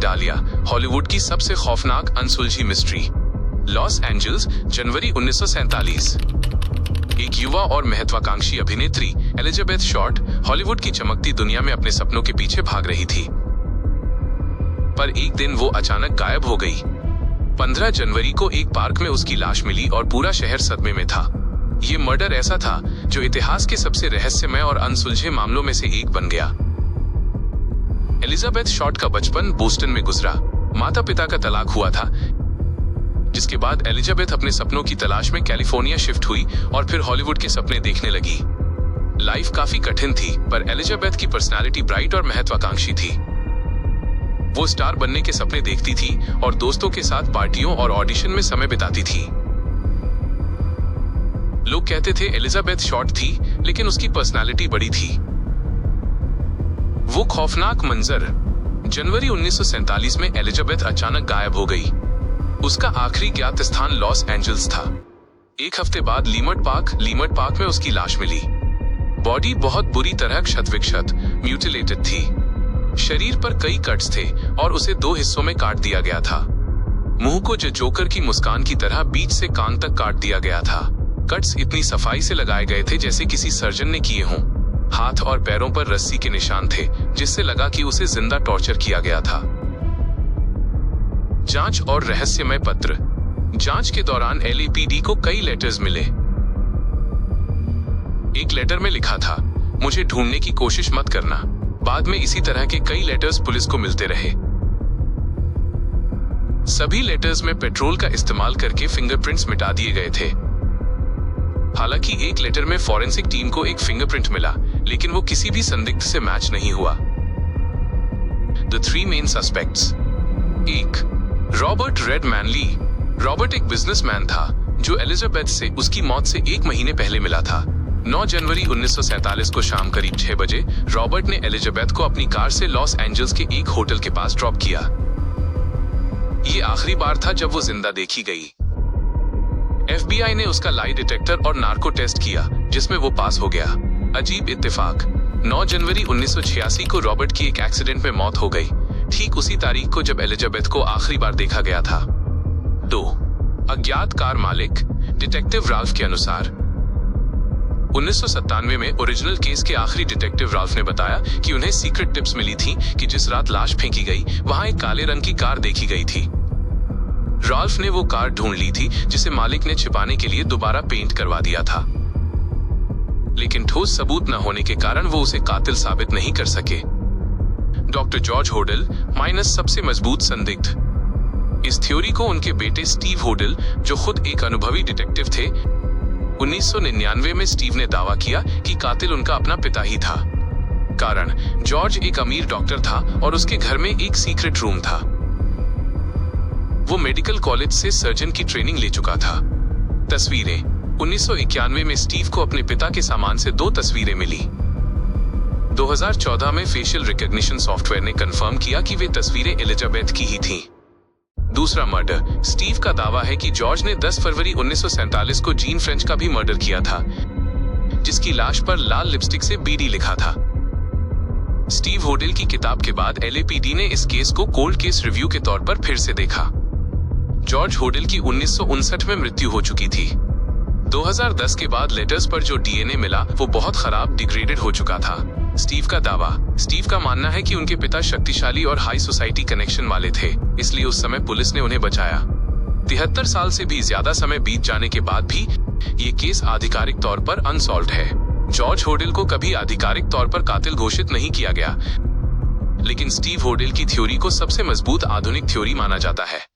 डालिया, हॉलीवुड की सबसे खौफनाक अनसुलझी मिस्ट्री। लॉस एंजल्स, जनवरी 1947। एक युवा और महत्वाकांक्षी अभिनेत्री एलिजाबेथ शॉर्ट हॉलीवुड की चमकती दुनिया में अपने सपनों के पीछे भाग रही थी, पर एक दिन वो अचानक गायब हो गई। 15 जनवरी को एक पार्क में उसकी लाश मिली और पूरा शहर सदमे में था। ये मर्डर ऐसा था जो इतिहास के सबसे रहस्यमय और अनसुलझे मामलों में से एक बन गया। एलिजाबेथ शॉर्ट का बचपन बोस्टन में गुजरा। माता पिता का तलाक हुआ था, जिसके बाद एलिजाबेथ अपने सपनों की तलाश में कैलिफोर्निया शिफ्ट हुई और फिर हॉलीवुड के सपने देखने लगी। लाइफ काफी कठिन थी, पर एलिजाबेथ की पर्सनालिटी ब्राइट और महत्वाकांक्षी थी। वो स्टार बनने के सपने देखती थी और दोस्तों के साथ पार्टियों और ऑडिशन में समय बिताती थी। लोग कहते थे एलिजाबेथ शॉर्ट थी, लेकिन उसकी पर्सनालिटी बड़ी थी। वो खौफनाक मंजर। जनवरी 1947 में एलिजाबेथ अचानक गायब हो गई। उसका आखिरी ज्ञात स्थान लॉस एंजल्स था। एक हफ्ते बाद लीमट पार्क में उसकी लाश मिली। बॉडी बहुत बुरी तरह क्षत-विक्षत, म्यूटिलेटेड थी। शरीर पर कई कट्स थे और उसे 2 हिस्सों में काट दिया गया था। मुंह को जोकर की मुस्कान की तरह बीच से कान तक काट दिया गया था। कट्स इतनी सफाई से लगाए गए थे जैसे किसी सर्जन ने किए हों। हाथ और पैरों पर रस्सी के निशान थे, जिससे लगा कि उसे जिंदा टॉर्चर किया गया था। जांच और रहस्यमय पत्र। जांच के दौरान LAPD को कई लेटर्स मिले। एक लेटर में लिखा था, मुझे ढूंढने की कोशिश मत करना। बाद में इसी तरह के कई लेटर्स पुलिस को मिलते रहे। सभी लेटर्स में पेट्रोल का इस्तेमाल करके फिंगरप्रिंट्स मिटा दिए गए थे। हालांकि एक लेटर में फॉरेंसिक टीम को एक फिंगरप्रिंट मिला, लेकिन वो किसी भी संदिग्ध से मैच नहीं हुआ। The 3 main suspects। 1. Robert Red Manly. Robert एक बिजनेसमैन था जो एलिजाबेथ से उसकी मौत से 1 महीने पहले मिला था। 9 जनवरी 1947 को शाम करीब 6 बजे रॉबर्ट ने एलिजाबेथ को अपनी कार से लॉस एंजल्स के एक होटल के पास ड्रॉप किया। ये आखिरी बार था जब वो जिंदा देखी गई। FBI ने उसका लाई डिटेक्टर और नार्को टेस्ट किया, जिसमें वो पास हो गया। अजीब इत्तेफाक। 9 जनवरी 1986 को रॉबर्ट की एक एक्सीडेंट में मौत हो गई, ठीक उसी तारीख को जब एलिजाबेथ को आखिरी बार देखा गया था। 2. अज्ञात कार मालिक। डिटेक्टिव राल्फ के अनुसार 1997 में ओरिजिनल केस के आखिरी डिटेक्टिव राल्फ ने बताया कि उन्हें सीक्रेट टिप्स मिली थी कि जिस रात लाश फेंकी गई वहां एक काले रंग की कार देखी गई थी। राल्फ ने वो कार ढूंढ ली थी, जिसे मालिक ने छिपाने के लिए दोबारा पेंट करवा दिया था, लेकिन ठोस सबूत न होने के कारण वो उसे कातिल साबित नहीं कर सके। डॉक्टर जॉर्ज होडल माइनस सबसे मजबूत संदिग्ध। इस थ्योरी को उनके बेटे स्टीव होडल, जो खुद एक अनुभवी डिटेक्टिव थे, 1999 में स्टीव ने दावा किया कि कातिल उनका अपना पिता ही था। कारण, जॉर्ज एक अमीर डॉक्टर था और उसके घर में एक सीक्रेट रूम था। वो मेडिकल कॉलेज से सर्जन की ट्रेनिंग ले चुका था। तस्वीरें। 1991 में स्टीव को अपने पिता के सामान से 2 तस्वीरें मिली। 2014 में फेशियल रिकॉग्निशन सॉफ्टवेयर ने कंफर्म किया कि वे तस्वीरें एलिजाबेथ की ही थीं। दूसरा मर्डर। स्टीव का दावा है कि जॉर्ज ने 10 फरवरी 1947 को जीन फ्रेंच का भी मर्डर किया था, जिसकी लाश पर लाल लिपस्टिक से BD लिखा था। स्टीव होडल की किताब के बाद LAPD ने इस केस को कोल्ड केस रिव्यू के तौर पर फिर से देखा। जॉर्ज होडल की 1959 में मृत्यु हो चुकी थी। 2010 के बाद लेटर्स पर जो DNA मिला वो बहुत खराब, डिग्रेडेड हो चुका था। स्टीव का दावा। स्टीव का मानना है कि उनके पिता शक्तिशाली और हाई सोसाइटी कनेक्शन वाले थे, इसलिए उस समय पुलिस ने उन्हें बचाया। 73 साल से भी ज्यादा समय बीत जाने के बाद भी ये केस आधिकारिक तौर पर अनसॉल्व्ड है। जॉर्ज होडल को कभी आधिकारिक तौर पर कातिल घोषित नहीं किया गया, लेकिन स्टीव होडल की थ्योरी को सबसे मजबूत आधुनिक थ्योरी माना जाता है।